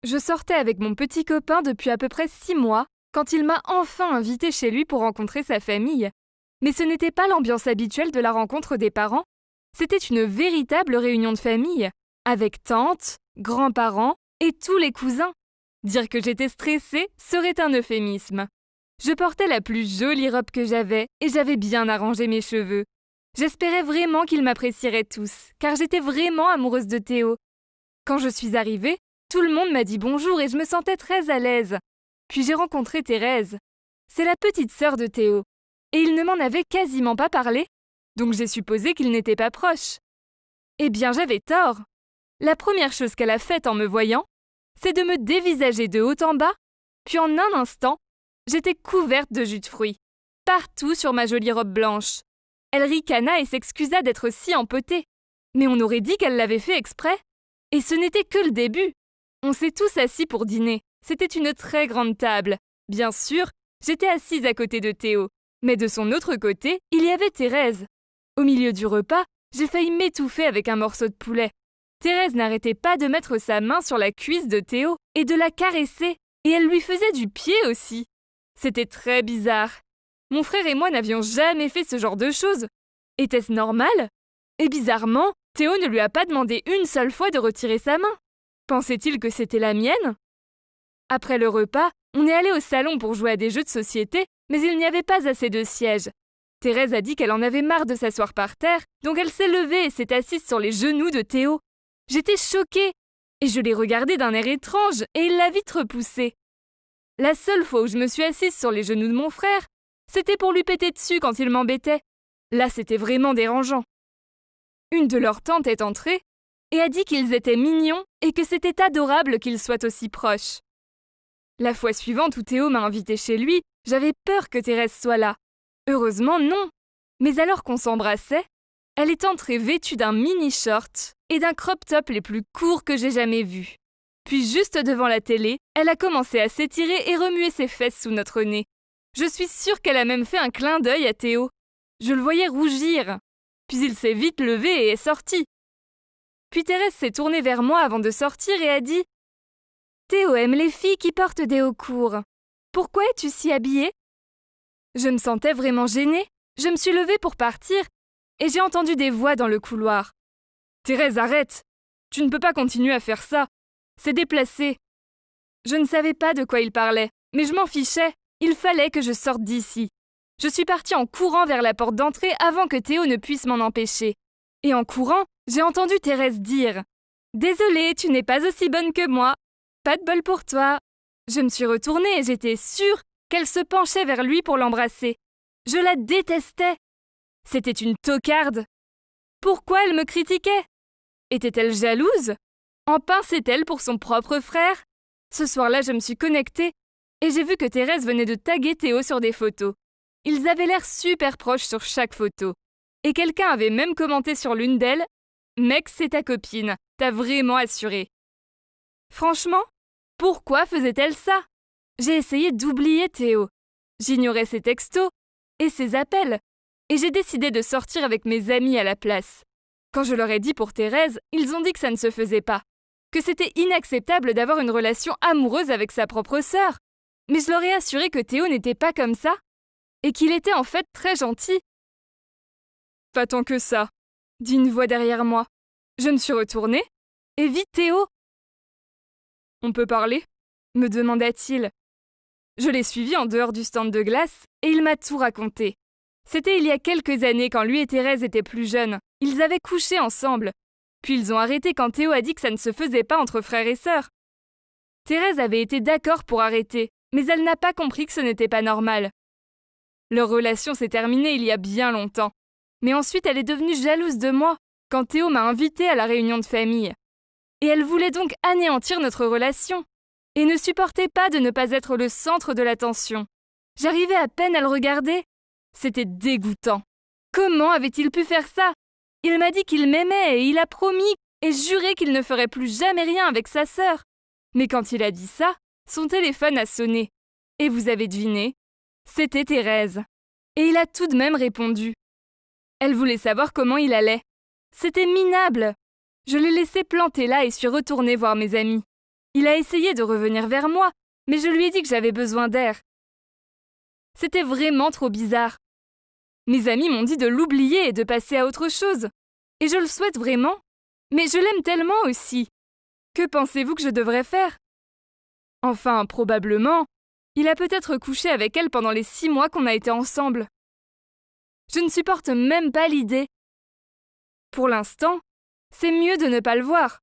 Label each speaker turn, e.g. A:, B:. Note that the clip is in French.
A: Je sortais avec mon petit copain depuis à peu près 6 mois quand il m'a enfin invité chez lui pour rencontrer sa famille. Mais ce n'était pas l'ambiance habituelle de la rencontre des parents, c'était une véritable réunion de famille, avec tantes, grands-parents et tous les cousins. Dire que j'étais stressée serait un euphémisme. Je portais la plus jolie robe que j'avais et j'avais bien arrangé mes cheveux. J'espérais vraiment qu'ils m'apprécieraient tous, car j'étais vraiment amoureuse de Théo. Quand je suis arrivée, tout le monde m'a dit bonjour et je me sentais très à l'aise. Puis j'ai rencontré Thérèse. C'est la petite sœur de Théo. Et il ne m'en avait quasiment pas parlé, donc j'ai supposé qu'ils n'étaient pas proches. Eh bien, j'avais tort. La première chose qu'elle a faite en me voyant, c'est de me dévisager de haut en bas, puis en un instant, j'étais couverte de jus de fruits, partout sur ma jolie robe blanche. Elle ricana et s'excusa d'être si empotée. Mais on aurait dit qu'elle l'avait fait exprès. Et ce n'était que le début. On s'est tous assis pour dîner. C'était une très grande table. Bien sûr, j'étais assise à côté de Théo. Mais de son autre côté, il y avait Thérèse. Au milieu du repas, j'ai failli m'étouffer avec un morceau de poulet. Thérèse n'arrêtait pas de mettre sa main sur la cuisse de Théo et de la caresser. Et elle lui faisait du pied aussi. C'était très bizarre. Mon frère et moi n'avions jamais fait ce genre de choses. Était-ce normal? Et bizarrement, Théo ne lui a pas demandé une seule fois de retirer sa main. Pensait-il que c'était la mienne? Après le repas, on est allé au salon pour jouer à des jeux de société, mais il n'y avait pas assez de sièges. Thérèse a dit qu'elle en avait marre de s'asseoir par terre, donc elle s'est levée et s'est assise sur les genoux de Théo. J'étais choquée, et je l'ai regardé d'un air étrange, et il l'a vite repoussé. La seule fois où je me suis assise sur les genoux de mon frère, c'était pour lui péter dessus quand il m'embêtait. Là, c'était vraiment dérangeant. Une de leurs tantes est entrée et a dit qu'ils étaient mignons et que c'était adorable qu'ils soient aussi proches. La fois suivante où Théo m'a invitée chez lui, j'avais peur que Thérèse soit là. Heureusement, non. Mais alors qu'on s'embrassait, elle est entrée vêtue d'un mini-short et d'un crop top les plus courts que j'ai jamais vus. Puis juste devant la télé, elle a commencé à s'étirer et remuer ses fesses sous notre nez. Je suis sûre qu'elle a même fait un clin d'œil à Théo. Je le voyais rougir. Puis il s'est vite levé et est sorti. Puis Thérèse s'est tournée vers moi avant de sortir et a dit « Théo aime les filles qui portent des hauts courts. Pourquoi es-tu si habillée ?» Je me sentais vraiment gênée. Je me suis levée pour partir et j'ai entendu des voix dans le couloir. « Thérèse, arrête! Tu ne peux pas continuer à faire ça. C'est déplacé. » Je ne savais pas de quoi il parlait, mais je m'en fichais. Il fallait que je sorte d'ici. Je suis partie en courant vers la porte d'entrée avant que Théo ne puisse m'en empêcher. Et en courant, j'ai entendu Thérèse dire « Désolée, tu n'es pas aussi bonne que moi. Pas de bol pour toi. » Je me suis retournée et j'étais sûre qu'elle se penchait vers lui pour l'embrasser. Je la détestais. C'était une tocarde. Pourquoi elle me critiquait? Était-elle jalouse? En pinçait-elle pour son propre frère? Ce soir-là, je me suis connectée et j'ai vu que Thérèse venait de taguer Théo sur des photos. Ils avaient l'air super proches sur chaque photo. Et quelqu'un avait même commenté sur l'une d'elles « Mec, c'est ta copine, t'as vraiment assuré. » Franchement, pourquoi faisait-elle ça? J'ai essayé d'oublier Théo. J'ignorais ses textos et ses appels. Et j'ai décidé de sortir avec mes amis à la place. Quand je leur ai dit pour Thérèse, ils ont dit que ça ne se faisait pas. Que c'était inacceptable d'avoir une relation amoureuse avec sa propre sœur. Mais je leur ai assuré que Théo n'était pas comme ça. Et qu'il était en fait très gentil. « Pas tant que ça », dit une voix derrière moi. Je me suis retournée et vis Théo. « On peut parler ?» me demanda-t-il. Je l'ai suivi en dehors du stand de glace et il m'a tout raconté. C'était il y a quelques années quand lui et Thérèse étaient plus jeunes. Ils avaient couché ensemble. Puis ils ont arrêté quand Théo a dit que ça ne se faisait pas entre frères et sœurs. Thérèse avait été d'accord pour arrêter, mais elle n'a pas compris que ce n'était pas normal. Leur relation s'est terminée il y a bien longtemps. Mais ensuite, elle est devenue jalouse de moi quand Théo m'a invitée à la réunion de famille. Et elle voulait donc anéantir notre relation. Et ne supportait pas de ne pas être le centre de l'attention. J'arrivais à peine à le regarder. C'était dégoûtant. Comment avait-il pu faire ça? Il m'a dit qu'il m'aimait et il a promis et juré qu'il ne ferait plus jamais rien avec sa sœur. Mais quand il a dit ça, son téléphone a sonné. Et vous avez deviné? C'était Thérèse. Et il a tout de même répondu. Elle voulait savoir comment il allait. C'était minable. Je l'ai laissé planter là et suis retournée voir mes amis. Il a essayé de revenir vers moi, mais je lui ai dit que j'avais besoin d'air. C'était vraiment trop bizarre. Mes amis m'ont dit de l'oublier et de passer à autre chose. Et je le souhaite vraiment. Mais je l'aime tellement aussi. Que pensez-vous que je devrais faire? Enfin, probablement, il a peut-être couché avec elle pendant les 6 mois qu'on a été ensemble. Je ne supporte même pas l'idée. Pour l'instant, c'est mieux de ne pas le voir.